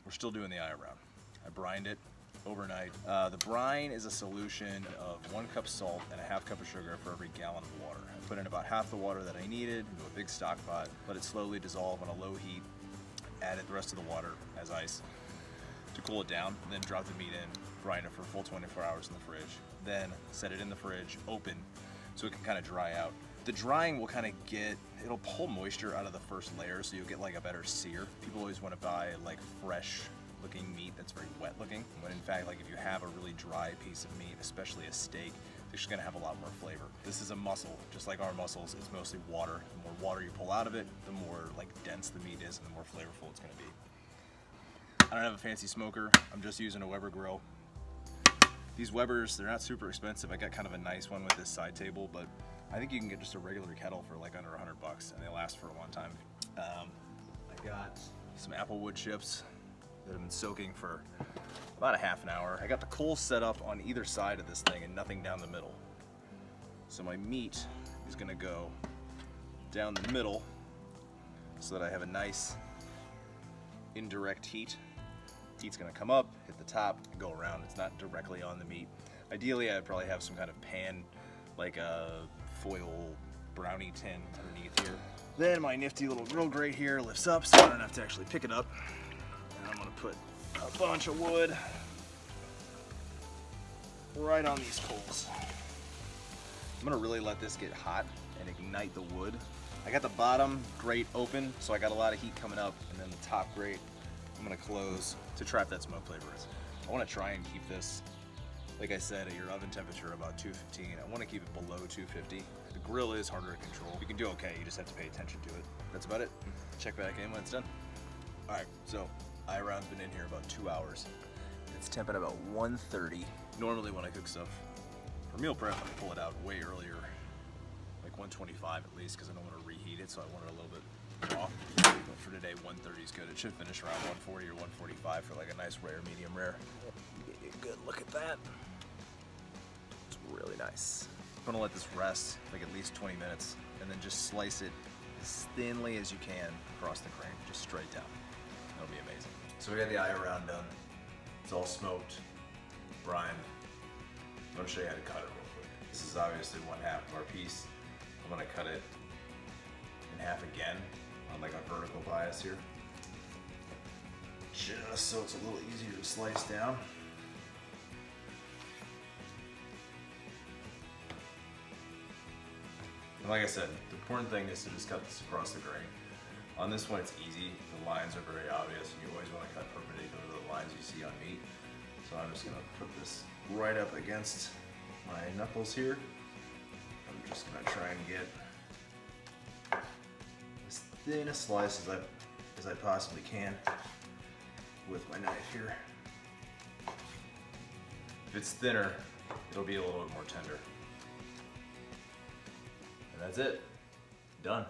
we're still doing the eye around. I brined it overnight. The brine is a solution of 1 cup salt and a half cup of sugar for every gallon of water. I put in about half the water that I needed into a big stock pot, let it slowly dissolve on a low heat, added the rest of the water as ice to cool it down, then drop the meat in, brine it for a full 24 hours in the fridge, then set it in the fridge, open, so it can kind of dry out. The drying will kind of it'll pull moisture out of the first layer, so you'll get like a better sear. People always want to buy like fresh looking meat that's very wet looking, when in fact, like if you have a really dry piece of meat, especially a steak, it's just gonna have a lot more flavor. This is a muscle, just like our muscles, it's mostly water. The more water you pull out of it, the more like dense the meat is and the more flavorful it's gonna be. I don't have a fancy smoker, I'm just using a Weber grill. These Webers, they're not super expensive. I got kind of a nice one with this side table, but I think you can get just a regular kettle for like under $100 and they last for a long time. I got some apple wood chips that have been soaking for about a half an hour. I got the coals set up on either side of this thing and nothing down the middle. So my meat is gonna go down the middle so that I have a nice indirect heat. Heat's gonna come up, hit the top, and go around. It's not directly on the meat. Ideally, I'd probably have some kind of pan, like a foil brownie tin underneath here. Then my nifty little grill grate here lifts up so I don't have to actually pick it up. And I'm gonna put a bunch of wood right on these coals. I'm gonna really let this get hot and ignite the wood. I got the bottom grate open, so I got a lot of heat coming up, and then the top grate I'm gonna close to trap that smoke flavor in. I wanna try and keep this, like I said, at your oven temperature about 215. I wanna keep it below 250. The grill is harder to control. You can do okay, you just have to pay attention to it. That's about it. Check back in when it's done. All right, so eye round's been in here about 2 hours. It's temp at about 130. Normally when I cook stuff for meal prep, I pull it out way earlier, like 125 at least, because I don't want to reheat it, so I want it a little bit raw. But for today, 130 is good. It should finish around 140 or 145 for like a nice rare, medium rare. Get you a good look at that. It's really nice. I'm gonna let this rest like at least 20 minutes, and then just slice it as thinly as you can across the grain, just straight down. That'll be amazing. So we got the eye around done. It's all smoked, brined. I'm gonna show you how to cut it real quick. This is obviously 1/2 of our piece. I'm gonna cut it in half again on like a vertical bias here. Just so it's a little easier to slice down. And like I said, the important thing is to just cut this across the grain. On this one, it's easy. The lines are very obvious, and you always want to cut perpendicular to the lines you see on meat. So I'm just gonna put this right up against my knuckles here. I'm just gonna try and get as thin a slice as I possibly can with my knife here. If it's thinner, it'll be a little bit more tender. And that's it. Done.